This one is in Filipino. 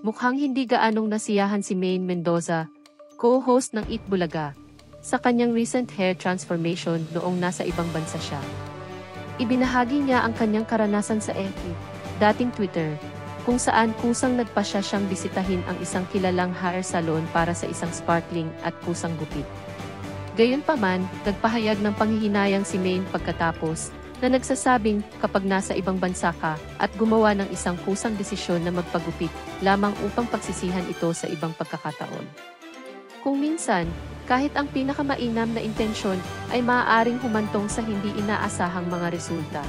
Mukhang hindi gaanong nasiyahan si Maine Mendoza, co-host ng Eat Bulaga, sa kanyang recent hair transformation noong nasa ibang bansa siya. Ibinahagi niya ang kanyang karanasan sa X, dating Twitter, kung saan kusang nagpasya siyang bisitahin ang isang kilalang hair salon para sa isang sparkling at kusang gupit. Gayunpaman, nagpahayag ng panghihinayang si Maine pagkatapos, na nagsasabing kapag nasa ibang bansa ka at gumawa ng isang kusang desisyon na magpagupit lamang upang pagsisihan ito sa ibang pagkakataon. Kung minsan, kahit ang pinakamainam na intensyon ay maaaring humantong sa hindi inaasahang mga resulta.